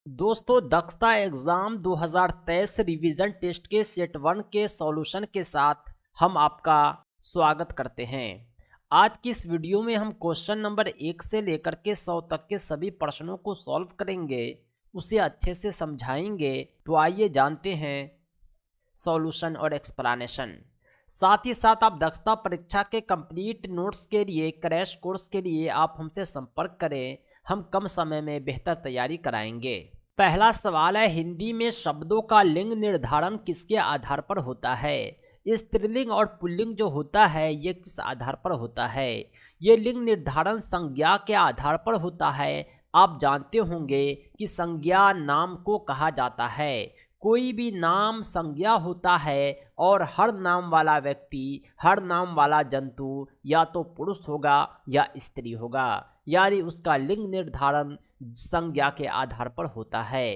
दोस्तों, दक्षता exam 2023 revision test के सेट 1 के सॉल्यूशन के साथ हम आपका स्वागत करते हैं। आज की इस वीडियो में हम क्वेश्चन नंबर 1 से लेकर के 100 तक के सभी प्रश्नों को सॉल्व करेंगे, उसे अच्छे से समझाएंगे। तो आइए जानते हैं सॉल्यूशन और एक्सप्लेनेशन। साथ ही साथ आप दक्षता परीक्षा के कंप्लीट नोट्स के लिए, क्रैश कोर्स के लिए आप हमसे संपर्क करें। हम कम समय में बेहतर तैयारी कराएंगे। पहला सवाल है, हिंदी में शब्दों का लिंग निर्धारण किसके आधार पर होता है? स्त्रीलिंग और पुल्लिंग जो होता है ये किस आधार पर होता है? ये लिंग निर्धारण संज्ञा के आधार पर होता है। आप जानते होंगे कि संज्ञा नाम को कहा जाता है। कोई भी नाम संज्ञा होता है और हर नाम वाला व्यक्ति, हर नाम वाला जंतु या तो पुरुष होगा या स्त्री होगा, यानी उसका लिंग निर्धारण संज्ञा के आधार पर होता है।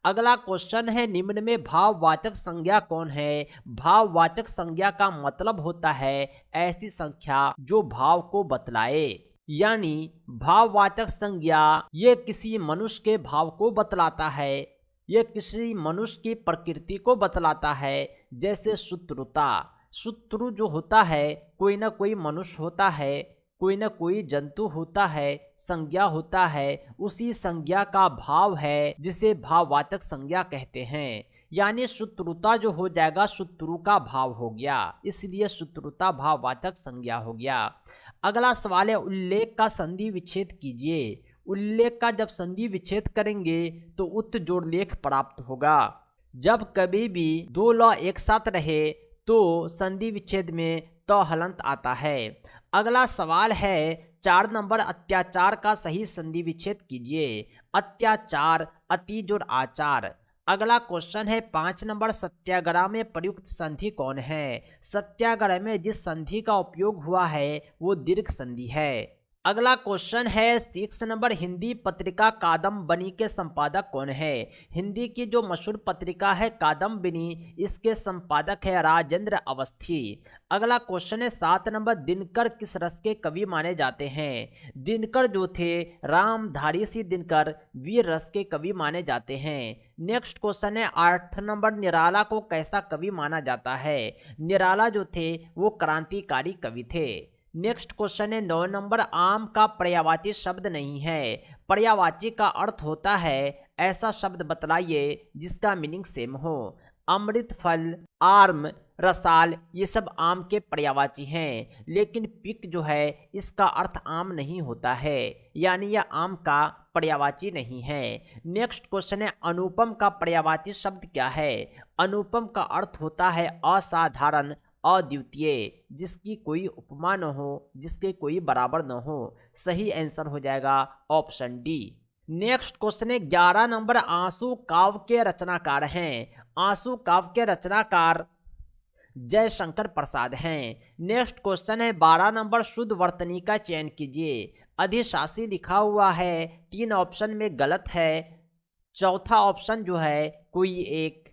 अगला क्वेश्चन है, निम्न में भाववाचक संज्ञा कौन है? भाववाचक संज्ञा का मतलब होता है ऐसी संख्या जो भाव को बतलाए, यानी भाववाचक संज्ञा ये किसी मनुष्य के भाव को बतलाता है, ये किसी मनुष्य की प्रकृति को बतलाता है। जैसे शत्रुता, शत्रु जो होता है कोई ना कोई मनुष्य होता है, कोई ना कोई जंतु होता है, संज्ञा होता है, उसी संज्ञा का भाव है जिसे भाववाचक संज्ञा कहते हैं। यानी शत्रुता जो हो जाएगा शत्रु का भाव हो गया, इसलिए शत्रुता भाववाचक संज्ञा हो गया। अगला सवाल है, उल्लेख का संधि विच्छेद कीजिए। उल्लेख का जब संधि विच्छेद करेंगे तो उत जोड़ लेख प्राप्त होगा। जब कभी भी दो लॉ एक साथ रहे तो संधि विच्छेद में त हलंत आता है। अगला सवाल है, 4 नंबर, अत्याचार का सही संधि विच्छेद कीजिए। अत्याचार, अति जोड़ आचार। अगला क्वेश्चन है, 5 नंबर, सत्याग्रह में प्रयुक्त संधि कौन है? सत्याग्रह में जिस संधि का उपयोग हुआ है वो दीर्घ संधि है। अगला क्वेश्चन है, 6 नंबर, हिंदी पत्रिका कादम्बनी के संपादक कौन है? हिंदी की जो मशहूर पत्रिका है कादम्बनी, इसके संपादक है राजेंद्र अवस्थी। अगला क्वेश्चन है, 7 नंबर, दिनकर किस रस के कवि माने जाते हैं? दिनकर जो थे रामधारी सिंह दिनकर वीर रस के कवि माने जाते हैं। नेक्स्ट क्वेश्चन है, 8 नंबर, निराला को कैसा कवि माना जाता है? निराला जो थे वो क्रांतिकारी कवि थे। नेक्स्ट क्वेश्चन है, 9 नंबर, आम का पर्यायवाची शब्द नहीं है। पर्यायवाची का अर्थ होता है ऐसा शब्द बतलाइए जिसका मीनिंग सेम हो। अमृत फल, आर्म, रसाल ये सब आम के पर्यायवाची हैं, लेकिन पिक जो है इसका अर्थ आम नहीं होता है, यानी यह आम का पर्यायवाची नहीं है। नेक्स्ट क्वेश्चन है, अनुपम का पर्यायवाची शब्द क्या है? अनुपम का अर्थ होता है असाधारण, अद्वितीय, जिसकी कोई उपमा न हो, जिसके कोई बराबर न हो। सही आंसर हो जाएगा ऑप्शन डी। नेक्स्ट क्वेश्चन है, 11 नंबर, आंसू काव्य के रचनाकार हैं। आंसू काव्य के रचनाकार जयशंकर प्रसाद हैं। नेक्स्ट क्वेश्चन है, 12 नंबर, शुद्ध वर्तनी का चयन कीजिए। अधिशासी लिखा हुआ है, 3 ऑप्शन में गलत है, चौथा ऑप्शन जो है कोई एक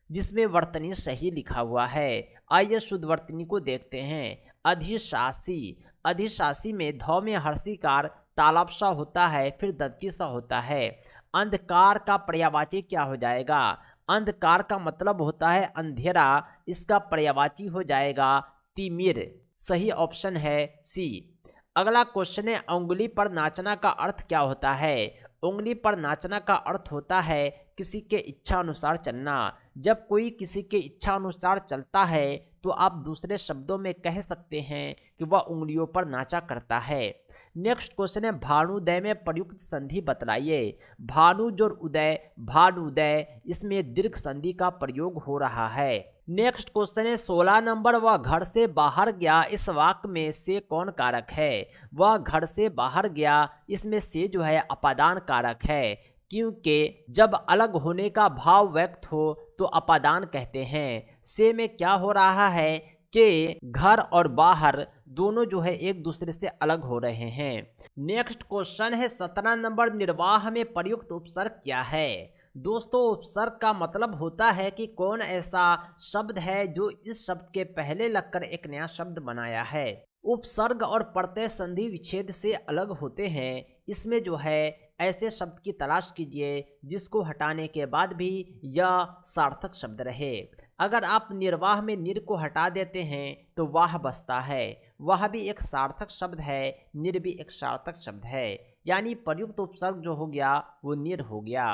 जिसमें वर्तनी सही लिखा हुआ है। आइए शुद्ध वर्तनी को देखते हैं। अधिशासी, अधिशासी में ध में हर्षिकार तालाब सा होता है, फिर दंती सा होता है। अंधकार का पर्यायवाची क्या हो जाएगा? अंधकार का मतलब होता है अंधेरा, इसका पर्यायवाची हो जाएगा तिमिर। सही ऑप्शन है सी। अगला क्वेश्चन है, उंगली पर नाचना का अर्थ क्या होता है? उंगली पर नाचना का अर्थ होता है किसी के इच्छा अनुसार चलना। जब कोई किसी के इच्छा अनुसार चलता है तो आप दूसरे शब्दों में कह सकते हैं कि वह उंगलियों पर नाचा करता है। नेक्स्ट क्वेश्चन है, भानुदय में प्रयुक्त संधि बतलाइए। भानु जोड़ उदय, भानुदय, इसमें दीर्घ संधि का प्रयोग हो रहा है। नेक्स्ट क्वेश्चन है, 16 नंबर, वह घर से बाहर गया, इस वाक्य में से कौन कारक है? वह घर से बाहर गया, इसमें से जो है अपादान कारक है, क्योंकि जब अलग होने का भाव व्यक्त हो तो अपादान कहते हैं। से में क्या हो रहा है कि घर और बाहर दोनों जो है एक दूसरे से अलग हो रहे हैं। नेक्स्ट क्वेश्चन है, 17 नंबर, निर्वाह में प्रयुक्त उपसर्ग क्या है? दोस्तों, उपसर्ग का मतलब होता है कि कौन ऐसा शब्द है जो इस शब्द के पहले लगकर एक नया शब्द बनाया है। उपसर्ग और प्रत्यय संधि विच्छेद से अलग होते हैं। इसमें जो है ऐसे शब्द की तलाश कीजिए जिसको हटाने के बाद भी यह सार्थक शब्द रहे। अगर आप निर्वाह में निर को हटा देते हैं तो वाह बचता है, वह भी एक सार्थक शब्द है, निर भी एक सार्थक शब्द है, यानी प्रयुक्त उपसर्ग जो हो गया वो निर हो गया।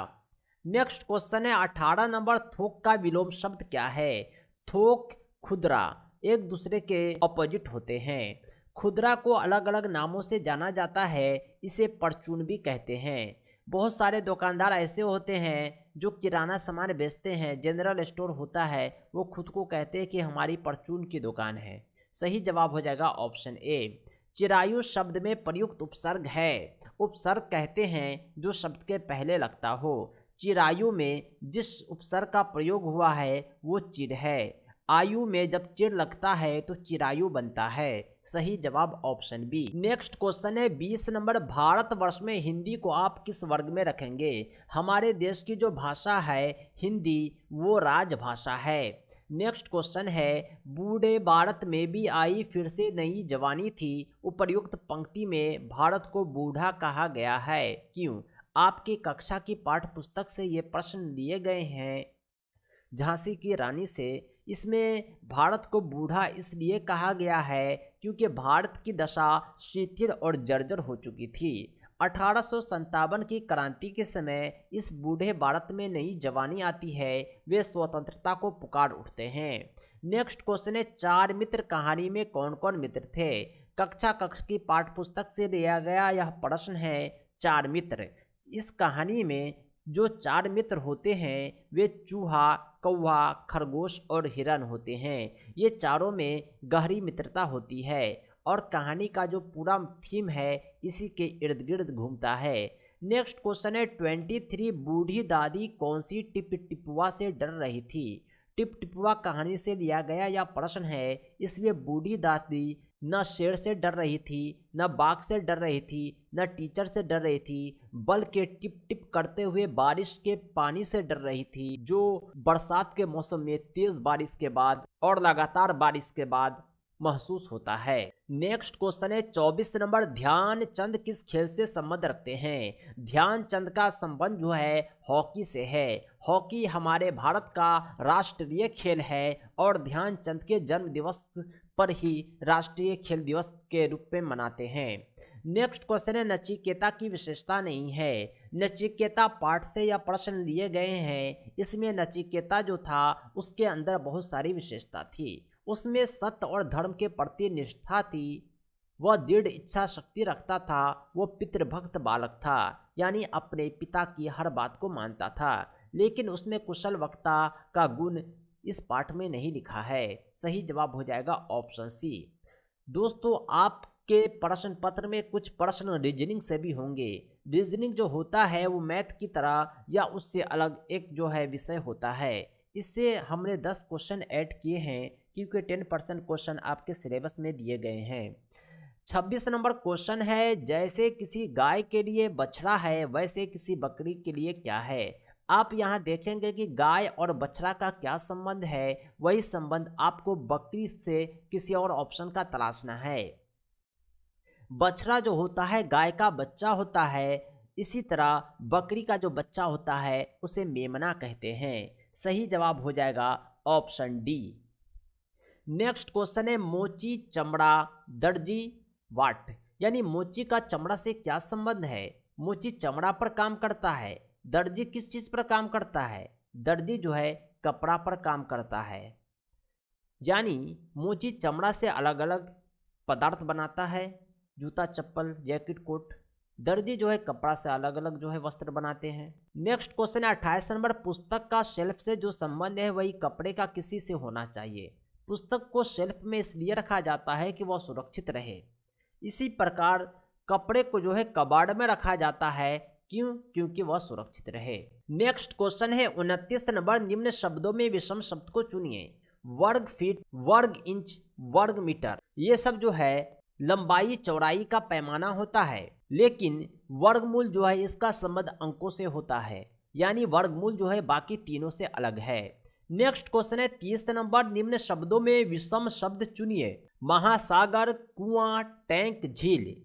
नेक्स्ट क्वेश्चन है 18 नंबर, थोक का विलोम शब्द क्या है? थोक, खुदरा एक दूसरे के ऑपोजिट होते हैं। खुदरा को अलग अलग नामों से जाना जाता है, इसे परचून भी कहते हैं। बहुत सारे दुकानदार ऐसे होते हैं जो किराना सामान बेचते हैं, जनरल स्टोर होता है, वो खुद को कहते हैं कि हमारी परचून की दुकान है। सही जवाब हो जाएगा ऑप्शन ए। चिरायु शब्द में प्रयुक्त उपसर्ग है। उपसर्ग कहते हैं जो शब्द के पहले लगता हो। चिरायु में जिस उपसर्ग का प्रयोग हुआ है वो चिर है। आयु में जब चिर लगता है तो चिरायु बनता है। सही जवाब ऑप्शन बी। नेक्स्ट क्वेश्चन है 20 नंबर, भारतवर्ष में हिंदी को आप किस वर्ग में रखेंगे? हमारे देश की जो भाषा है हिंदी वो राजभाषा है। नेक्स्ट क्वेश्चन है, बूढ़े भारत में भी आई फिर से नई जवानी थी, उपर्युक्त पंक्ति में भारत को बूढ़ा कहा गया है, क्यों? आपकी कक्षा की पाठ्य पुस्तक से ये प्रश्न लिए गए हैं झांसी की रानी से। इसमें भारत को बूढ़ा इसलिए कहा गया है क्योंकि भारत की दशा शिथिल और जर्जर हो चुकी थी। 1857 की क्रांति के समय इस बूढ़े भारत में नई जवानी आती है, वे स्वतंत्रता को पुकार उठते हैं। नेक्स्ट क्वेश्चन है, चार मित्र कहानी में कौन कौन मित्र थे? कक्षा की पाठ्य पुस्तक से लिया गया यह प्रश्न है। चार मित्र, इस कहानी में जो चार मित्र होते हैं वे चूहा, कौवा, खरगोश और हिरन होते हैं। ये चारों में गहरी मित्रता होती है और कहानी का जो पूरा थीम है इसी के इर्द गिर्द घूमता है। नेक्स्ट क्वेश्चन है 23, बूढ़ी दादी कौन सी टिप टिपुआ से डर रही थी? टिप टिपुआ कहानी से लिया गया यह प्रश्न है। इसमें बूढ़ी दादी न शेर से डर रही थी, न बाघ से डर रही थी, न टीचर से डर रही थी, बल्कि टिप टिप करते हुए बारिश के पानी से डर रही थी, जो बरसात के मौसम में तेज बारिश के बाद और लगातार बारिश के बाद महसूस होता है। नेक्स्ट क्वेश्चन है 24 नंबर, ध्यानचंद किस खेल से संबंध रखते हैं? ध्यानचंद का संबंध जो है हॉकी से है। हॉकी हमारे भारत का राष्ट्रीय खेल है और ध्यानचंद के जन्म दिवस पर ही राष्ट्रीय खेल दिवस के रूप में मनाते हैं। नेक्स्ट क्वेश्चन है, नचिकेता की विशेषता नहीं है। नचिकेता पाठ से यह प्रश्न लिए गए हैं। इसमें नचिकेता जो था उसके अंदर बहुत सारी विशेषता थी। उसमें सत्य और धर्म के प्रति निष्ठा थी, वह दृढ़ इच्छा शक्ति रखता था, वो पितृभक्त बालक था, यानी अपने पिता की हर बात को मानता था। लेकिन उसमें कुशल वक्ता का गुण इस पाठ में नहीं लिखा है। सही जवाब हो जाएगा ऑप्शन सी। दोस्तों, आपके प्रश्न पत्र में कुछ प्रश्न रीजनिंग से भी होंगे। रीजनिंग जो होता है वो मैथ की तरह या उससे अलग एक जो है विषय होता है। इससे हमने 10 क्वेश्चन ऐड किए हैं क्योंकि 10% क्वेश्चन आपके सिलेबस में दिए गए हैं। 26 नंबर क्वेश्चन है, जैसे किसी गाय के लिए बछड़ा है वैसे किसी बकरी के लिए क्या है? आप यहाँ देखेंगे कि गाय और बछड़ा का क्या संबंध है, वही संबंध आपको बकरी से किसी और ऑप्शन का तलाशना है। बछड़ा जो होता है गाय का बच्चा होता है, इसी तरह बकरी का जो बच्चा होता है उसे मेमना कहते हैं। सही जवाब हो जाएगा ऑप्शन डी। नेक्स्ट क्वेश्चन है, मोची, चमड़ा, दर्जी, वाट, यानी मोची का चमड़ा से क्या संबंध है? मोची चमड़ा पर काम करता है, दर्जी किस चीज पर काम करता है? दर्जी जो है कपड़ा पर काम करता है। यानी मोची चमड़ा से अलग अलग पदार्थ बनाता है, जूता, चप्पल, जैकेट, कोट। दर्जी जो है कपड़ा से अलग अलग जो है वस्त्र बनाते हैं। नेक्स्ट क्वेश्चन है 28 नंबर, पुस्तक का शेल्फ से जो संबंध है वही कपड़े का किसी से होना चाहिए। पुस्तक को शेल्फ में इसलिए रखा जाता है कि वह सुरक्षित रहे। इसी प्रकार कपड़े को जो है कबाड़ में रखा जाता है, क्यों? क्योंकि वह सुरक्षित रहे। नेक्स्ट क्वेश्चन है 29 नंबर, निम्न शब्दों में विषम शब्द को चुनिए। वर्ग फीट, वर्ग इंच, वर्ग मीटर, ये सब जो है लंबाई चौड़ाई का पैमाना होता है, लेकिन वर्गमूल जो है इसका संबंध अंकों से होता है, यानी वर्गमूल जो है बाकी तीनों से अलग है। नेक्स्ट क्वेश्चन है 30 नंबर, निम्न शब्दों में विषम शब्द चुनिए। महासागर, कुआं, टैंक, झील।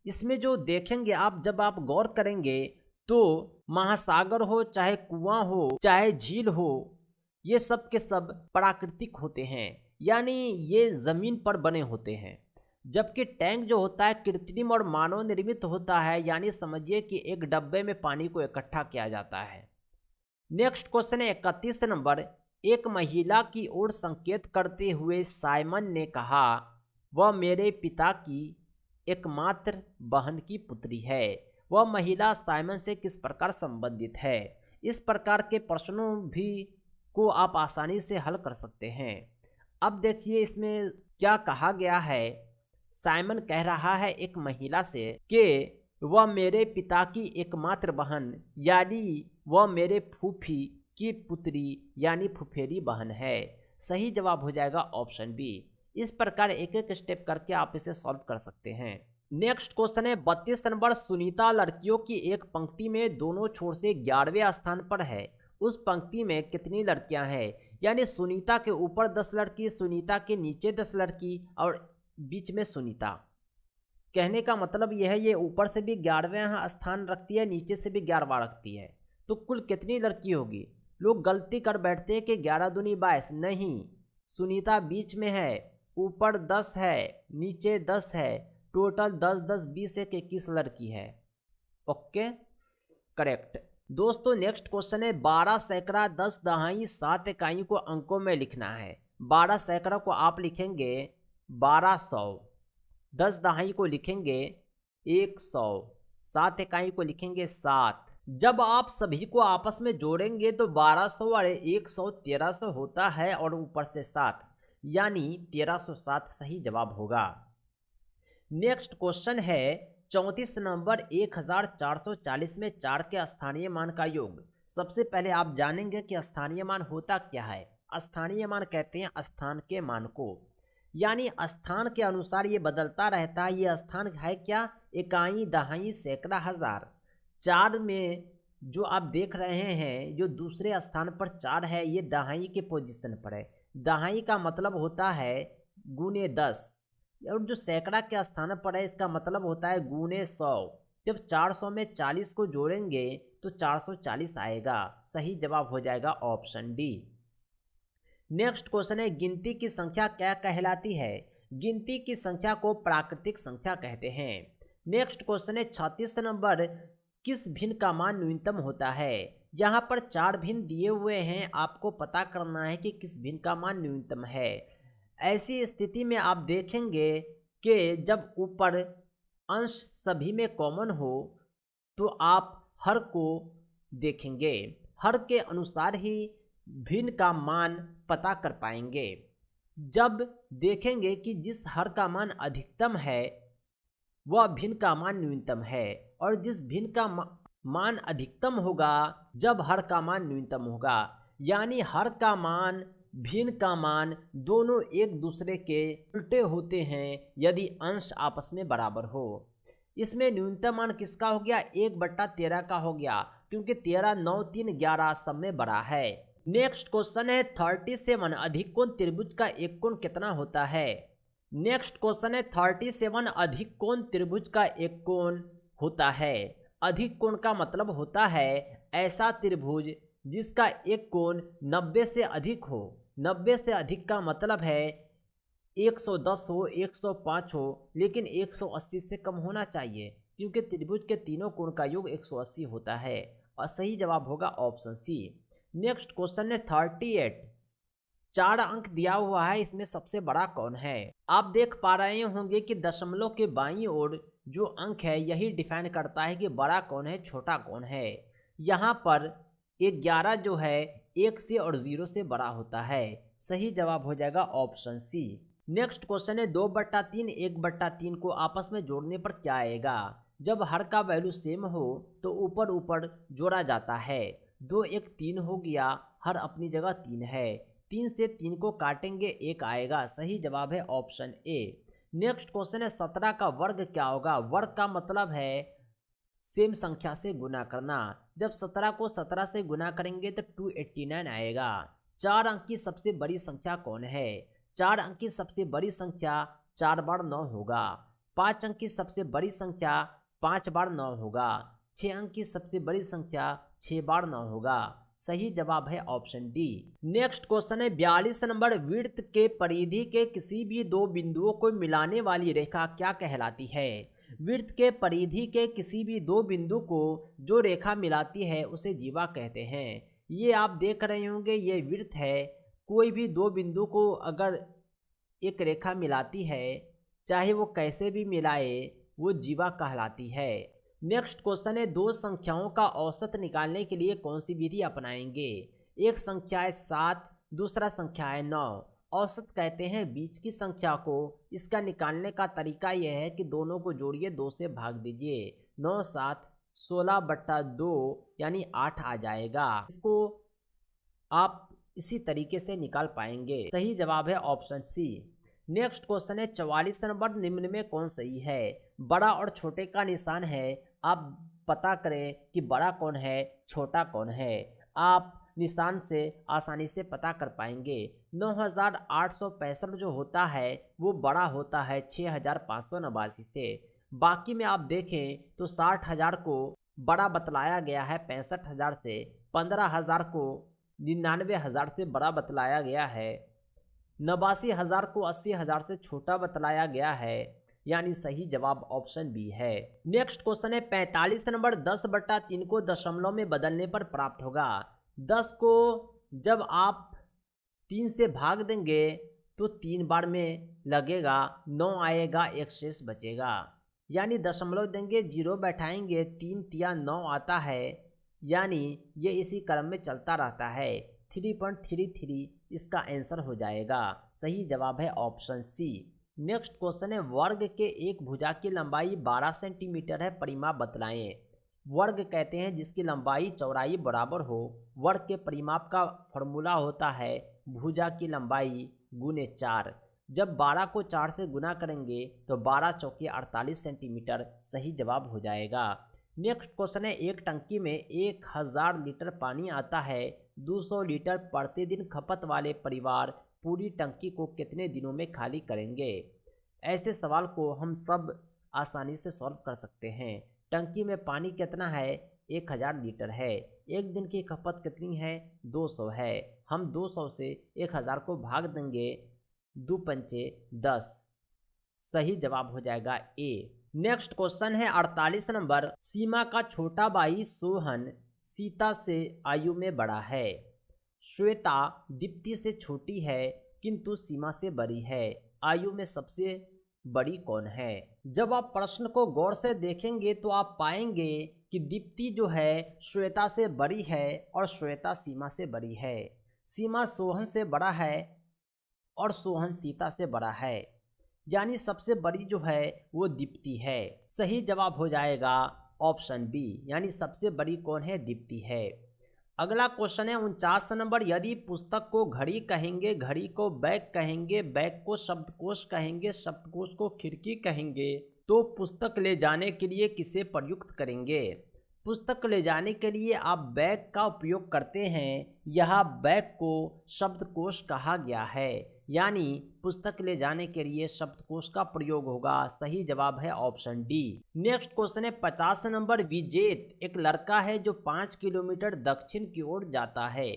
इसमें जो देखेंगे आप, जब आप गौर करेंगे तो महासागर हो, चाहे कुआं हो, चाहे झील हो, ये सब के सब प्राकृतिक होते हैं, यानी ये जमीन पर बने होते हैं। जबकि टैंक जो होता है कृत्रिम और मानव निर्मित होता है, यानी समझिए कि एक डब्बे में पानी को इकट्ठा किया जाता है। नेक्स्ट क्वेश्चन है 31 नंबर। एक महिला की ओर संकेत करते हुए साइमन ने कहा, वह मेरे पिता की एकमात्र बहन की पुत्री है। वह महिला साइमन से किस प्रकार संबंधित है? इस प्रकार के प्रश्नों भी को आप आसानी से हल कर सकते हैं। अब देखिए इसमें क्या कहा गया है। साइमन कह रहा है एक महिला से कि वह मेरे पिता की एकमात्र बहन, यानी वह मेरे फूफी की पुत्री यानी फुफेरी बहन है। सही जवाब हो जाएगा ऑप्शन बी। इस प्रकार एक एक स्टेप करके आप इसे सॉल्व कर सकते हैं। नेक्स्ट क्वेश्चन है 32 नंबर। सुनीता लड़कियों की एक पंक्ति में दोनों छोर से 11वें स्थान पर है। उस पंक्ति में कितनी लड़कियां हैं? यानी सुनीता के ऊपर 10 लड़की, सुनीता के नीचे 10 लड़की और बीच में सुनीता। कहने का मतलब यह है ये ऊपर से भी 11वां स्थान रखती है, नीचे से भी 11वां रखती है, तो कुल कितनी लड़की होगी? लोग गलती कर बैठते हैं कि 11 दूनी 22। नहीं, सुनीता बीच में है, ऊपर 10 है, नीचे 10 है, टोटल 10 10 20 एक 21 लड़की है। Okay, correct. दोस्तों नेक्स्ट क्वेश्चन है 12 सैकड़ा 10 दहाई 7 इकाई को अंकों में लिखना है। 12 सैकड़ा को आप लिखेंगे 1200, 10 दहाई को लिखेंगे 100, 7 इकाई को लिखेंगे 7। जब आप सभी को आपस में जोड़ेंगे तो 1200 और 100 1300 होता है और ऊपर से 7, यानी 1307 सही जवाब होगा। नेक्स्ट क्वेश्चन है 34 नंबर। 1440 में 4 के स्थानीय मान का योग। सबसे पहले आप जानेंगे कि स्थानीय मान होता क्या है। स्थानीय मान कहते हैं स्थान के मान को, यानी स्थान के अनुसार ये बदलता रहता है। ये स्थान है क्या? इकाई, दहाई, सैकड़ा, हजार। 4 में जो आप देख रहे हैं, जो दूसरे स्थान पर 4 है, ये दहाई के पोजीशन पर है। दहाई का मतलब होता है गुने 10, और जो सैकड़ा के स्थान पर है इसका मतलब होता है गुने 100। जब 400 में 40 को जोड़ेंगे तो 440 आएगा। सही जवाब हो जाएगा ऑप्शन डी। नेक्स्ट क्वेश्चन है गिनती की संख्या क्या कहलाती है? गिनती की संख्या को प्राकृतिक संख्या कहते हैं। नेक्स्ट क्वेश्चन है 36 नंबर। किस भिन्न का मान न्यूनतम होता है? यहाँ पर 4 भिन्न दिए हुए हैं, आपको पता करना है कि किस भिन्न का मान न्यूनतम है। ऐसी स्थिति में आप देखेंगे कि जब ऊपर अंश सभी में कॉमन हो तो आप हर को देखेंगे, हर के अनुसार ही भिन्न का मान पता कर पाएंगे। जब देखेंगे कि जिस हर का मान अधिकतम है वह भिन्न का मान न्यूनतम है, और जिस भिन्न का मान अधिकतम होगा जब हर का मान न्यूनतम होगा, यानी हर का मान भिन्न का मान दोनों एक दूसरे के उल्टे होते हैं यदि अंश आपस में बराबर हो। इसमें न्यूनतम मान किसका हो गया? 1/13 का हो गया, क्योंकि 13, 9, 3, 11 सब में बड़ा है। नेक्स्ट क्वेश्चन है 37। अधिक कोण त्रिभुज का एक कोण कितना होता है? नेक्स्ट क्वेश्चन है 37। अधिक कोण त्रिभुज का एक कोण होता है। अधिक कोण का मतलब होता है ऐसा त्रिभुज जिसका एक कोण 90 से अधिक हो। 90 से अधिक का मतलब है 110 हो, 105 हो, लेकिन 180 से कम होना चाहिए, क्योंकि त्रिभुज के तीनों कोण का योग 180 होता है, और सही जवाब होगा ऑप्शन सी। नेक्स्ट क्वेश्चन है 38। 4 अंक दिया हुआ है, इसमें सबसे बड़ा कौन है? आप देख पा रहे होंगे कि दशमलव के बाईं ओर जो अंक है यही डिफाइन करता है कि बड़ा कौन है, छोटा कौन है। यहाँ पर 11 जो है 1 से और 0 से बड़ा होता है। सही जवाब हो जाएगा ऑप्शन सी। नेक्स्ट क्वेश्चन है 2/3 1/3 को आपस में जोड़ने पर क्या आएगा? जब हर का वैल्यू सेम हो तो ऊपर ऊपर जोड़ा जाता है। 2 1 3 हो गया, हर अपनी जगह 3 है। 3 से 3 को काटेंगे 1 आएगा। सही जवाब है ऑप्शन ए। नेक्स्ट क्वेश्चन है 17 का वर्ग क्या होगा? वर्ग का मतलब है सेम संख्या से गुना करना। जब 17 को 17 से गुना करेंगे तो 289 आएगा। 4 अंक की सबसे बड़ी संख्या कौन है? 4 अंक की सबसे बड़ी संख्या 4 बार 9 होगा। 5 अंक की सबसे बड़ी संख्या 5 बार 9 होगा। 6 अंक की सबसे बड़ी संख्या 6 बार 9 होगा। सही जवाब है ऑप्शन डी। नेक्स्ट क्वेश्चन है 42 नंबर, वृत्त के परिधि के किसी भी दो बिंदुओं को मिलाने वाली रेखा क्या कहलाती है? वृत्त के परिधि के किसी भी दो बिंदु को जो रेखा मिलाती है उसे जीवा कहते हैं। ये आप देख रहे होंगे, ये वृत्त है। कोई भी दो बिंदु को अगर एक रेखा मिलाती है, चाहे वो कैसे भी मिलाए, वो जीवा कहलाती है। नेक्स्ट क्वेश्चन है दो संख्याओं का औसत निकालने के लिए कौन सी विधि अपनाएंगे? एक संख्या है 7, दूसरा संख्या है 9। औसत कहते हैं बीच की संख्या को। इसका निकालने का तरीका यह है कि दोनों को जोड़िए, 2 से भाग दीजिए। 9 7 16/2 यानी 8 आ जाएगा। इसको आप इसी तरीके से निकाल पाएंगे। सही जवाब है ऑप्शन सी। नेक्स्ट क्वेश्चन है 44 नंबर, निम्न में कौन सही है? बड़ा और छोटे का निशान है, आप पता करें कि बड़ा कौन है, छोटा कौन है। आप निशान से आसानी से पता कर पाएंगे। 9865 जो होता है वो बड़ा होता है 6589 से। बाकी में आप देखें तो 60,000 को बड़ा बतलाया गया है 65,000 से, 15,000 को 99,000 से बड़ा बतलाया गया है, 89,000 को 80,000 से छोटा बतलाया गया है। यानी सही जवाब ऑप्शन बी है। नेक्स्ट क्वेश्चन है 45 नंबर, 10/3 को दशमलव में बदलने पर प्राप्त होगा। 10 को जब आप 3 से भाग देंगे तो 3 बार में लगेगा, 9 आएगा, एक शेष बचेगा। यानी दशमलव देंगे, 0 बैठाएंगे, 3 तिया 9 आता है। यानी ये इसी क्रम में चलता रहता है। 3.33 इसका आंसर हो जाएगा। सही जवाब है ऑप्शन सी। नेक्स्ट क्वेश्चन है वर्ग के एक भुजा की लंबाई 12 सेंटीमीटर है, परिमाप बतलाएं। वर्ग कहते हैं जिसकी लंबाई चौड़ाई बराबर हो। वर्ग के परिमाप का फॉर्मूला होता है भुजा की लंबाई गुने 4। जब 12 को 4 से गुना करेंगे तो 12 चौके 48 सेंटीमीटर सही जवाब हो जाएगा। नेक्स्ट क्वेश्चन है एक टंकी में 1000 लीटर पानी आता है, 200 लीटर प्रतिदिन खपत वाले परिवार पूरी टंकी को कितने दिनों में खाली करेंगे? ऐसे सवाल को हम सब आसानी से सॉल्व कर सकते हैं। टंकी में पानी कितना है? 1000 लीटर है। एक दिन की खपत कितनी है? 200 है। हम 200 से 1000 को भाग देंगे, 2 पंचे 10। सही जवाब हो जाएगा ए। नेक्स्ट क्वेश्चन है 48 नंबर, सीमा का छोटा भाई सोहन सीता से आयु में बड़ा है। श्वेता दीप्ति से छोटी है किंतु सीमा से बड़ी है। आयु में सबसे बड़ी कौन है? जब आप प्रश्न को गौर से देखेंगे तो आप पाएंगे कि दीप्ति जो है श्वेता से बड़ी है और श्वेता सीमा से बड़ी है। सीमा सोहन से बड़ा है और सोहन सीता से बड़ा है। यानी सबसे बड़ी जो है वो दीप्ति है। सही जवाब हो जाएगा ऑप्शन बी, यानी सबसे बड़ी कौन है? दीप्ति है। अगला क्वेश्चन है 49 नंबर, यदि पुस्तक को घड़ी कहेंगे, घड़ी को बैग कहेंगे, बैग को शब्दकोश कहेंगे, शब्दकोश को खिड़की कहेंगे, तो पुस्तक ले जाने के लिए किसे प्रयुक्त करेंगे? पुस्तक ले जाने के लिए आप बैग का उपयोग करते हैं। यह बैग को शब्दकोश कहा गया है। यानी पुस्तक ले जाने के लिए शब्दकोश का प्रयोग होगा। सही जवाब है ऑप्शन डी। नेक्स्ट क्वेश्चन है 50 नंबर, विजेत एक लड़का है जो 5 किलोमीटर दक्षिण की ओर जाता है,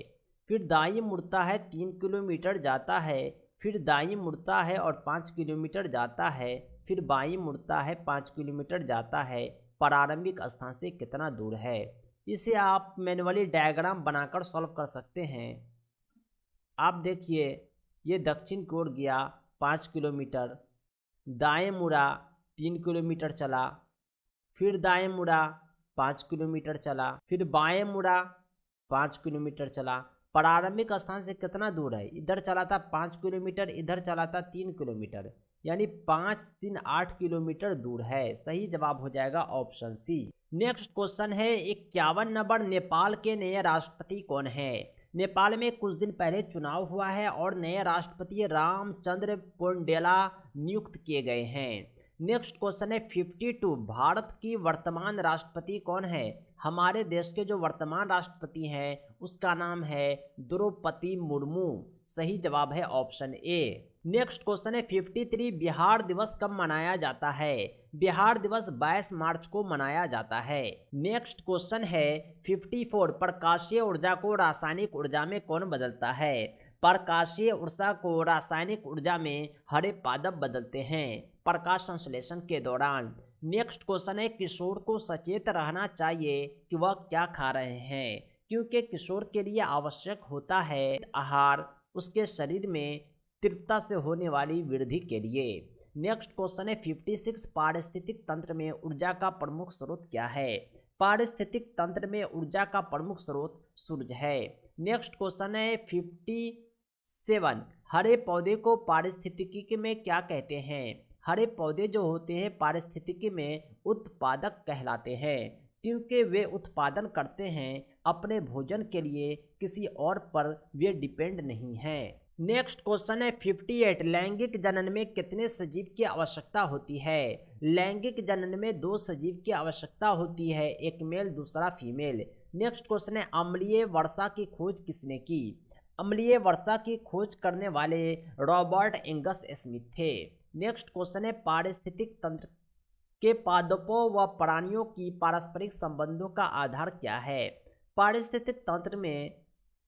फिर दाईं मुड़ता है, 3 किलोमीटर जाता है, फिर दाईं मुड़ता है और 5 किलोमीटर जाता है, फिर बाईं मुड़ता है, 5 किलोमीटर जाता है। प्रारंभिक स्थान से कितना दूर है? इसे आप मैन्युअली डायग्राम बनाकर सॉल्व कर सकते हैं। आप देखिए, ये दक्षिण की ओर गया 5 किलोमीटर, दाएं मुड़ा 3 किलोमीटर चला, फिर दाएं मुड़ा 5 किलोमीटर चला, फिर बाएं मुड़ा 5 किलोमीटर चला। प्रारंभिक स्थान से कितना दूर है? इधर चला था 5 किलोमीटर, इधर चला था 3 किलोमीटर, यानी 5 3 8 किलोमीटर दूर है। सही जवाब हो जाएगा ऑप्शन सी। नेक्स्ट क्वेश्चन है 51 नंबर, नेपाल के नए राष्ट्रपति कौन है? नेपाल में कुछ दिन पहले चुनाव हुआ है और नए राष्ट्रपति रामचंद्र पौडेला नियुक्त किए गए हैं। नेक्स्ट क्वेश्चन है 52, भारत की वर्तमान राष्ट्रपति कौन है? हमारे देश के जो वर्तमान राष्ट्रपति हैं उसका नाम है द्रौपदी मुर्मू। सही जवाब है ऑप्शन ए। नेक्स्ट क्वेश्चन है 53, बिहार दिवस कब मनाया जाता है? बिहार दिवस 22 मार्च को मनाया जाता है? नेक्स्ट क्वेश्चन है 54, प्रकाशीय ऊर्जा को रासायनिक ऊर्जा में कौन बदलता है? प्रकाशीय ऊर्जा को रासायनिक ऊर्जा में हरे पादप बदलते हैं प्रकाश संश्लेषण के दौरान। नेक्स्ट क्वेश्चन है किशोर को सचेत रहना चाहिए कि वह क्या खा रहे हैं, क्योंकि किशोर के लिए आवश्यक होता है आहार उसके शरीर में तीव्रता से होने वाली वृद्धि के लिए। नेक्स्ट क्वेश्चन है 56, पारिस्थितिक तंत्र में ऊर्जा का प्रमुख स्रोत क्या है? पारिस्थितिक तंत्र में ऊर्जा का प्रमुख स्रोत सूर्य है। नेक्स्ट क्वेश्चन है 57, हरे पौधे को पारिस्थितिकी में क्या कहते हैं? हरे पौधे जो होते हैं पारिस्थितिकी में उत्पादक कहलाते हैं, क्योंकि वे उत्पादन करते हैं अपने भोजन के लिए, किसी और पर वे डिपेंड नहीं हैं। नेक्स्ट क्वेश्चन है 58, लैंगिक जनन में कितने सजीव की आवश्यकता होती है? लैंगिक जनन में 2 सजीव की आवश्यकता होती है, एक मेल दूसरा फीमेल। नेक्स्ट क्वेश्चन है अम्लीय वर्षा की खोज किसने की? अम्लीय वर्षा की खोज करने वाले रॉबर्ट एंगस स्मिथ थे। नेक्स्ट क्वेश्चन है पारिस्थितिक तंत्र के पादपों व प्राणियों की पारस्परिक संबंधों का आधार क्या है? पारिस्थितिक तंत्र में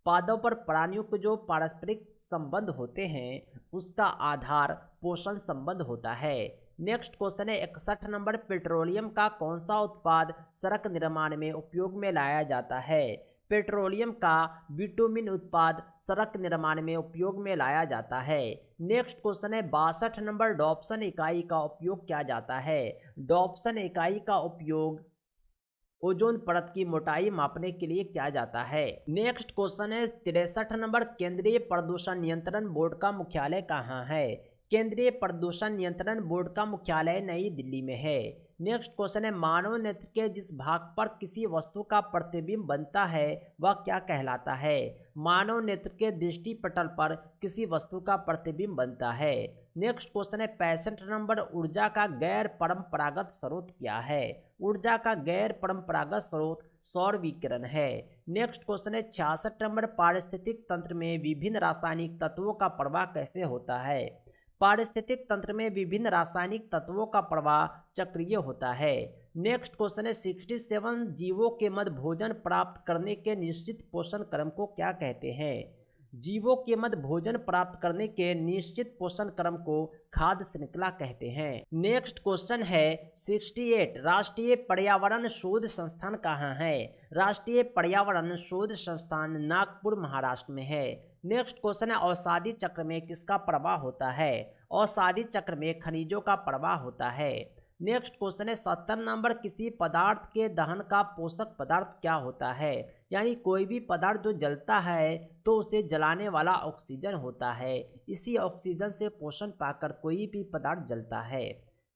पादपों पर प्राणियों के जो पारस्परिक संबंध होते हैं उसका आधार पोषण संबंध होता है। नेक्स्ट क्वेश्चन है 61 नंबर, पेट्रोलियम का कौन सा उत्पाद सड़क निर्माण में उपयोग में लाया जाता है? पेट्रोलियम का बिटुमिन उत्पाद सड़क निर्माण में उपयोग में लाया जाता है। नेक्स्ट क्वेश्चन है 62 नंबर, डॉप्सन इकाई का उपयोग किया जाता है? डॉप्सन इकाई का उपयोग ओजोन परत की मोटाई मापने के लिए किया जाता है। नेक्स्ट क्वेश्चन है 63 नंबर, केंद्रीय प्रदूषण नियंत्रण बोर्ड का मुख्यालय कहाँ है? केंद्रीय प्रदूषण नियंत्रण बोर्ड का मुख्यालय नई दिल्ली में है। नेक्स्ट क्वेश्चन है मानव नेत्र के जिस भाग पर किसी वस्तु का प्रतिबिंब बनता है वह क्या कहलाता है? मानव नेत्र के दृष्टि पटल पर किसी वस्तु का प्रतिबिंब बनता है। नेक्स्ट क्वेश्चन है 65 नंबर, ऊर्जा का गैर परंपरागत स्रोत क्या है? ऊर्जा का गैर परंपरागत स्रोत सौर विकिरण है। नेक्स्ट क्वेश्चन है 66 नंबर, पारिस्थितिक तंत्र में विभिन्न रासायनिक तत्वों का प्रवाह कैसे होता है? पारिस्थितिक तंत्र में विभिन्न रासायनिक तत्वों का प्रवाह चक्रीय होता है। नेक्स्ट क्वेश्चन है 67, जीवों के मध्य भोजन प्राप्त करने के निश्चित पोषण क्रम को क्या कहते हैं? जीवों के मध्य भोजन प्राप्त करने के निश्चित पोषण क्रम को खाद्य श्रृंखला कहते हैं। नेक्स्ट क्वेश्चन है 68, राष्ट्रीय पर्यावरण शोध संस्थान कहाँ है? राष्ट्रीय पर्यावरण शोध संस्थान नागपुर महाराष्ट्र में है। नेक्स्ट क्वेश्चन है औषधि चक्र में किसका प्रवाह होता है? औषधि चक्र में खनिजों का प्रवाह होता है। नेक्स्ट क्वेश्चन है 70 नंबर, किसी पदार्थ के दहन का पोषक पदार्थ क्या होता है? यानी कोई भी पदार्थ जो जलता है तो उसे जलाने वाला ऑक्सीजन होता है, इसी ऑक्सीजन से पोषण पाकर कोई भी पदार्थ जलता है।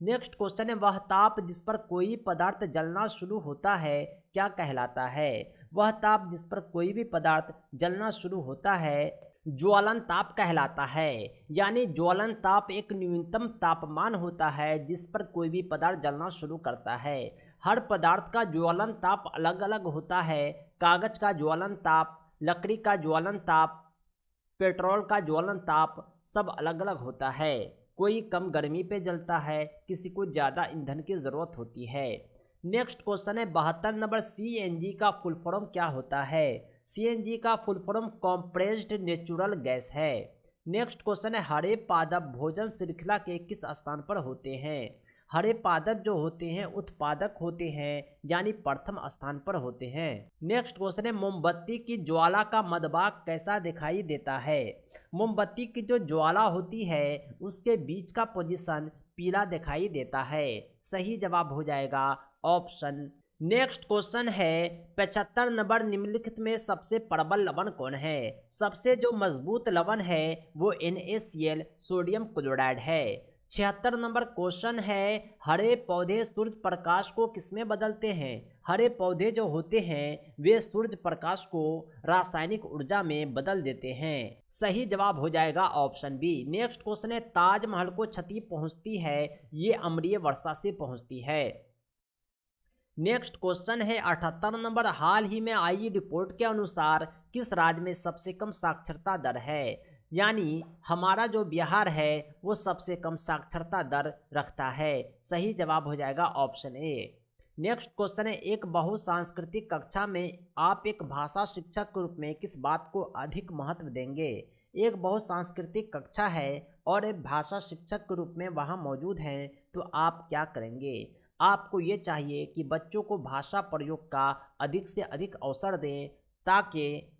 नेक्स्ट क्वेश्चन है वह ताप जिस पर कोई पदार्थ जलना शुरू होता है क्या कहलाता है? वह ताप जिस पर कोई भी पदार्थ जलना शुरू होता है ज्वलन ताप कहलाता है। यानी ज्वलन ताप एक न्यूनतम तापमान होता है जिस पर कोई भी पदार्थ जलना शुरू करता है। हर पदार्थ का ज्वलन ताप अलग अलग होता है। कागज का ज्वलन ताप, लकड़ी का ज्वलन ताप, पेट्रोल का ज्वलन ताप सब अलग अलग होता है। कोई कम गर्मी पे जलता है, किसी को ज़्यादा ईंधन की ज़रूरत होती है। नेक्स्ट क्वेश्चन है 72 नंबर, CNG का फुल फॉर्म क्या होता है? CNG का full form compressed natural gas है। नेक्स्ट क्वेश्चन है हरे पादप भोजन श्रृंखला के किस स्थान पर होते हैं? हरे पादप जो होते हैं उत्पादक होते हैं, यानी प्रथम स्थान पर होते हैं। नेक्स्ट क्वेश्चन है मोमबत्ती की ज्वाला का मध्यभाग कैसा दिखाई देता है? मोमबत्ती की जो ज्वाला होती है उसके बीच का पोजीशन पीला दिखाई देता है। सही जवाब हो जाएगा ऑप्शन। नेक्स्ट क्वेश्चन है 75 नंबर, निम्नलिखित में सबसे प्रबल लवण कौन है? सबसे जो मजबूत लवण है वो NaCl सोडियम क्लोराइड है। 76 नंबर क्वेश्चन है हरे पौधे सूर्य प्रकाश को किसमें बदलते हैं? हरे पौधे जो होते हैं वे सूर्य प्रकाश को रासायनिक ऊर्जा में बदल देते हैं। सही जवाब हो जाएगा ऑप्शन बी। नेक्स्ट क्वेश्चन है ताजमहल को क्षति पहुंचती है, ये अम्लीय वर्षा से पहुंचती है। नेक्स्ट क्वेश्चन है 78 नंबर, हाल ही में आई रिपोर्ट के अनुसार किस राज्य में सबसे कम साक्षरता दर है? यानी हमारा जो बिहार है वो सबसे कम साक्षरता दर रखता है। सही जवाब हो जाएगा ऑप्शन ए। नेक्स्ट क्वेश्चन है, एक बहुसांस्कृतिक कक्षा में आप एक भाषा शिक्षक के रूप में किस बात को अधिक महत्व देंगे। एक बहुसांस्कृतिक कक्षा है और एक भाषा शिक्षक के रूप में वहाँ मौजूद हैं, तो आप क्या करेंगे। आपको ये चाहिए कि बच्चों को भाषा प्रयोग का अधिक से अधिक अवसर दें ताकि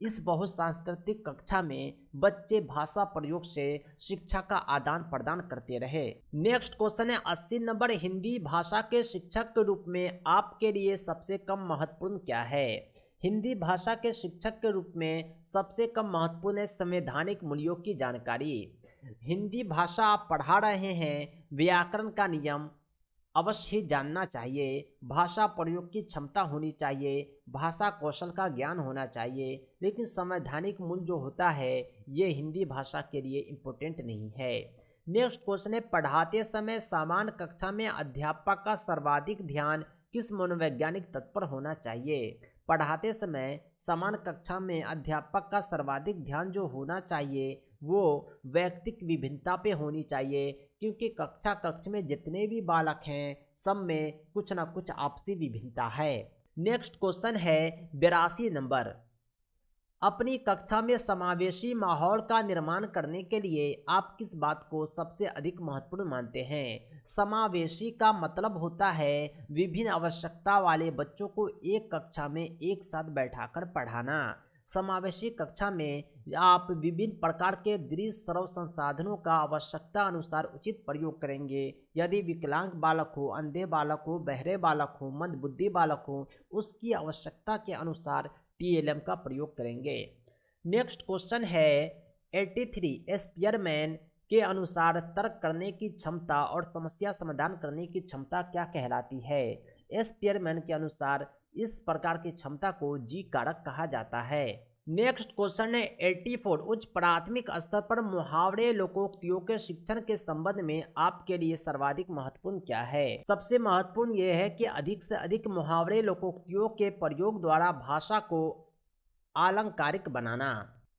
इस बहुसांस्कृतिक कक्षा में बच्चे भाषा प्रयोग से शिक्षा का आदान प्रदान करते रहे। नेक्स्ट क्वेश्चन है, 80 नंबर, हिंदी भाषा के शिक्षक के रूप में आपके लिए सबसे कम महत्वपूर्ण क्या है। हिंदी भाषा के शिक्षक के रूप में सबसे कम महत्वपूर्ण है संवैधानिक मूल्यों की जानकारी। हिंदी भाषा आप पढ़ा रहे हैं, व्याकरण का नियम अवश्य ही जानना चाहिए, भाषा प्रयोग की क्षमता होनी चाहिए, भाषा कौशल का ज्ञान होना चाहिए, लेकिन संवैधानिक मूल्य जो होता है ये हिंदी भाषा के लिए इम्पोर्टेंट नहीं है। नेक्स्ट क्वेश्चन है, पढ़ाते समय समान कक्षा में अध्यापक का सर्वाधिक ध्यान किस मनोवैज्ञानिक तत्व पर होना चाहिए। पढ़ाते समय समान कक्षा में अध्यापक का सर्वाधिक ध्यान जो होना चाहिए वो व्यक्तिक विभिन्नता पे होनी चाहिए, क्योंकि कक्षा में जितने भी बालक हैं सब में कुछ ना कुछ आपसी विभिन्नता है। नेक्स्ट क्वेश्चन है 82 नंबर, अपनी कक्षा में समावेशी माहौल का निर्माण करने के लिए आप किस बात को सबसे अधिक महत्वपूर्ण मानते हैं। समावेशी का मतलब होता है विभिन्न आवश्यकता वाले बच्चों को एक कक्षा में एक साथ बैठाकर पढ़ाना। समावेशी कक्षा में आप विभिन्न प्रकार के दृश्य श्रव्य संसाधनों का आवश्यकता अनुसार उचित प्रयोग करेंगे। यदि विकलांग बालक हो, अंधे बालक हो, बहरे बालक हो, मंदबुद्धि बालक हो, उसकी आवश्यकता के अनुसार TLM का प्रयोग करेंगे। नेक्स्ट क्वेश्चन है 83, स्पीयरमैन के अनुसार तर्क करने की क्षमता और समस्या समाधान करने की क्षमता क्या कहलाती है। स्पीयरमैन के अनुसार इस प्रकार की क्षमता को जी कारक कहा जाता है। नेक्स्ट क्वेश्चन है 84, उच्च प्राथमिक स्तर पर मुहावरे लोकोक्तियों के शिक्षण के संबंध में आपके लिए सर्वाधिक महत्वपूर्ण क्या है। सबसे महत्वपूर्ण यह है कि अधिक से अधिक मुहावरे लोकोक्तियों के प्रयोग द्वारा भाषा को अलंकारिक बनाना।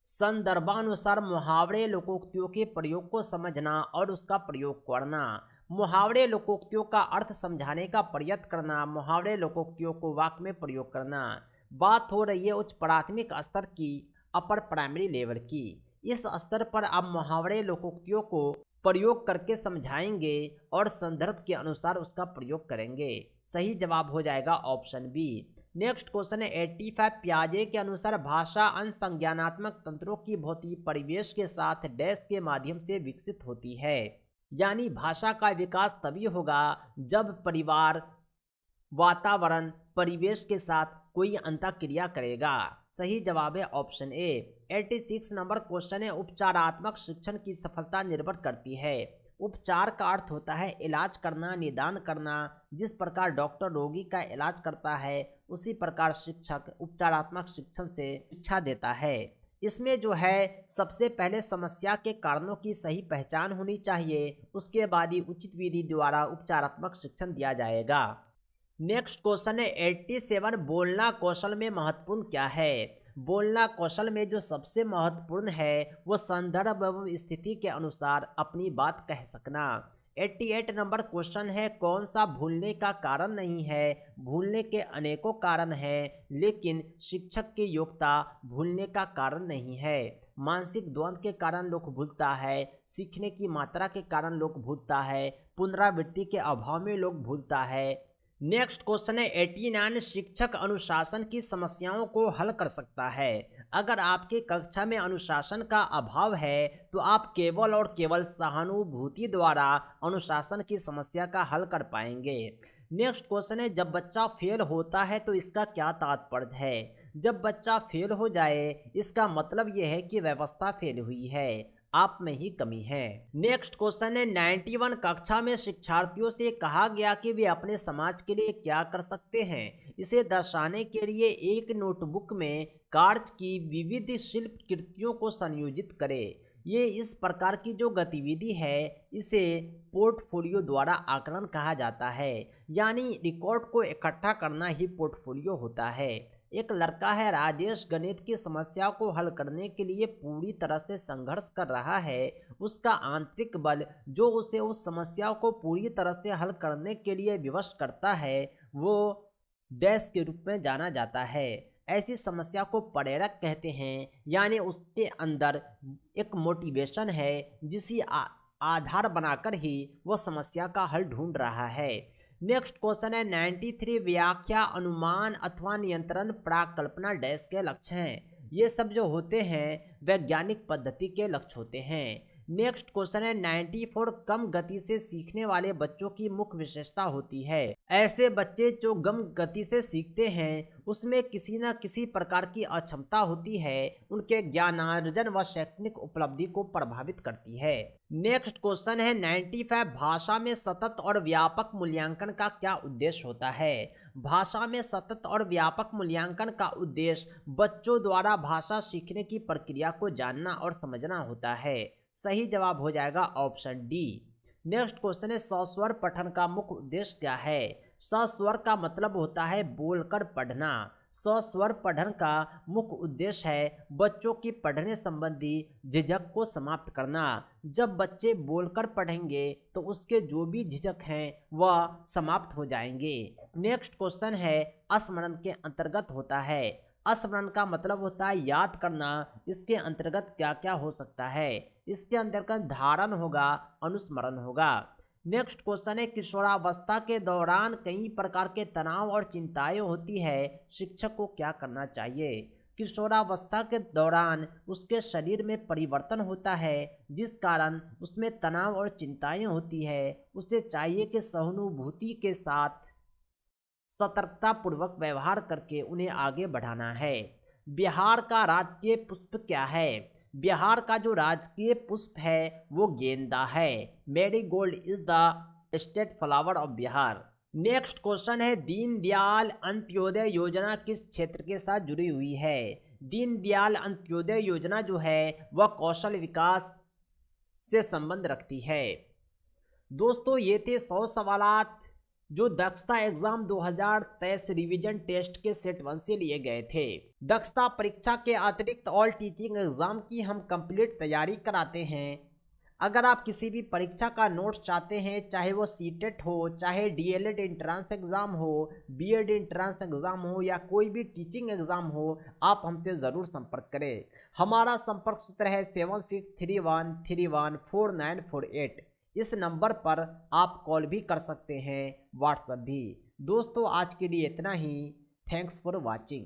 संदर्भानुसार मुहावरे लोकोक्तियों के प्रयोग को समझना और उसका प्रयोग करना। मुहावरे लोकोक्तियों का अर्थ समझाने का प्रयत्न करना। मुहावरे लोकोक्तियों को वाक्य में प्रयोग करना। बात हो रही है उच्च प्राथमिक स्तर की, अपर प्राइमरी लेवल की। इस स्तर पर आप मुहावरे लोकोक्तियों को प्रयोग करके समझाएंगे और संदर्भ के अनुसार उसका प्रयोग करेंगे। सही जवाब हो जाएगा ऑप्शन बी। नेक्स्ट क्वेश्चन है 85, पियाजे के अनुसार भाषा अनुसंज्ञानात्मक तंत्रों की भौतिक परिवेश के साथ डैश के माध्यम से विकसित होती है। यानी भाषा का विकास तभी होगा जब परिवार, वातावरण, परिवेश के साथ कोई अंतःक्रिया करेगा। सही जवाब है ऑप्शन ए। 86 नंबर क्वेश्चन है, उपचारात्मक शिक्षण की सफलता निर्भर करती है। उपचार का अर्थ होता है इलाज करना, निदान करना। जिस प्रकार डॉक्टर रोगी का इलाज करता है उसी प्रकार शिक्षक उपचारात्मक शिक्षण से शिक्षा देता है। इसमें जो है सबसे पहले समस्या के कारणों की सही पहचान होनी चाहिए, उसके बाद ही उचित विधि द्वारा उपचारात्मक शिक्षण दिया जाएगा। नेक्स्ट क्वेश्चन है 87, बोलना कौशल में महत्वपूर्ण क्या है। बोलना कौशल में जो सबसे महत्वपूर्ण है वो संदर्भ एवं स्थिति के अनुसार अपनी बात कह सकना। 88 नंबर क्वेश्चन है, कौन सा भूलने का कारण नहीं है। भूलने के अनेकों कारण हैं, लेकिन शिक्षक की योग्यता भूलने का कारण नहीं है। मानसिक द्वंद्व के कारण लोग भूलता है, सीखने की मात्रा के कारण लोग भूलता है, पुनरावृत्ति के अभाव में लोग भूलता है। नेक्स्ट क्वेश्चन है 89, शिक्षक अनुशासन की समस्याओं को हल कर सकता है। अगर आपके कक्षा में अनुशासन का अभाव है तो आप केवल और केवल सहानुभूति द्वारा अनुशासन की समस्या का हल कर पाएंगे। नेक्स्ट क्वेश्चन है, जब बच्चा फेल होता है तो इसका क्या तात्पर्य है। जब बच्चा फेल हो जाए इसका मतलब यह है कि व्यवस्था फेल हुई है, आप में ही कमी है। नेक्स्ट क्वेश्चन है 91, कक्षा में शिक्षार्थियों से कहा गया कि वे अपने समाज के लिए क्या कर सकते हैं। इसे दर्शाने के लिए एक नोटबुक में कार्य की विविध शिल्प कृतियों को संयोजित करें। ये इस प्रकार की जो गतिविधि है इसे पोर्टफोलियो द्वारा आकलन कहा जाता है, यानी रिकॉर्ड को इकट्ठा करना ही पोर्टफोलियो होता है। एक लड़का है राजेश, गणित की समस्या को हल करने के लिए पूरी तरह से संघर्ष कर रहा है। उसका आंतरिक बल जो उसे उस समस्या को पूरी तरह से हल करने के लिए विवश करता है वो डैश के रूप में जाना जाता है। ऐसी समस्या को प्रेरक कहते हैं, यानी उसके अंदर एक मोटिवेशन है जिसे आधार बनाकर ही वो समस्या का हल ढूंढ रहा है। नेक्स्ट क्वेश्चन है 93 व्याख्या, अनुमान अथवा नियंत्रण, प्राकल्पना डैश के लक्ष्य हैं। ये सब जो होते हैं वैज्ञानिक पद्धति के लक्ष्य होते हैं। नेक्स्ट क्वेश्चन है 94 कम गति से सीखने वाले बच्चों की मुख्य विशेषता होती है। ऐसे बच्चे जो कम गति से सीखते हैं उसमें किसी न किसी प्रकार की अक्षमता होती है, उनके ज्ञानार्जन व शैक्षणिक उपलब्धि को प्रभावित करती है। नेक्स्ट क्वेश्चन है 95 भाषा में सतत और व्यापक मूल्यांकन का क्या उद्देश्य होता है। भाषा में सतत और व्यापक मूल्यांकन का उद्देश्य बच्चों द्वारा भाषा सीखने की प्रक्रिया को जानना और समझना होता है। सही जवाब हो जाएगा ऑप्शन डी। नेक्स्ट क्वेश्चन है सस्वर पठन का मुख्य उद्देश्य क्या है। सस्वर का मतलब होता है बोलकर पढ़ना। सस्वर पठन का मुख्य उद्देश्य है बच्चों की पढ़ने संबंधी झिझक को समाप्त करना। जब बच्चे बोलकर पढ़ेंगे तो उसके जो भी झिझक हैं वह समाप्त हो जाएंगे। नेक्स्ट क्वेश्चन है स्मरण के अंतर्गत होता है। स्मरण का मतलब होता है याद करना। इसके अंतर्गत क्या क्या हो सकता है। इसके अंतर्गत धारण होगा, अनुस्मरण होगा। नेक्स्ट क्वेश्चन है किशोरावस्था के दौरान कई प्रकार के तनाव और चिंताएं होती है, शिक्षक को क्या करना चाहिए। किशोरावस्था के दौरान उसके शरीर में परिवर्तन होता है जिस कारण उसमें तनाव और चिंताएं होती है। उसे चाहिए कि सहानुभूति के साथ सतर्कता पूर्वक व्यवहार करके उन्हें आगे बढ़ाना है। बिहार का राजकीय पुष्प क्या है। बिहार का जो राजकीय पुष्प है वो गेंदा है। Marigold is the state flower of Bihar. Next question है दीनदयाल अंत्योदय योजना किस क्षेत्र के साथ जुड़ी हुई है। दीनदयाल अंत्योदय योजना जो है वह कौशल विकास से संबंध रखती है। दोस्तों ये थे 100 सवालात जो दक्षता एग्जाम 2023 रिवीजन टेस्ट के सेट 1 से लिए गए थे। दक्षता परीक्षा के अतिरिक्त ऑल टीचिंग एग्जाम की हम कंप्लीट तैयारी कराते हैं। अगर आप किसी भी परीक्षा का नोट्स चाहते हैं, चाहे वो सीटेट हो, चाहे डीएलएड एंट्रांस एग्जाम हो, बीएड एंट्रांस एग्जाम हो या कोई भी टीचिंग एग्जाम हो, आप हमसे ज़रूर संपर्क करें। हमारा संपर्क सूत्र है 7631314948। इस नंबर पर आप कॉल भी कर सकते हैं, व्हाट्सएप भी। दोस्तों आज के लिए इतना ही। Thanks for watching.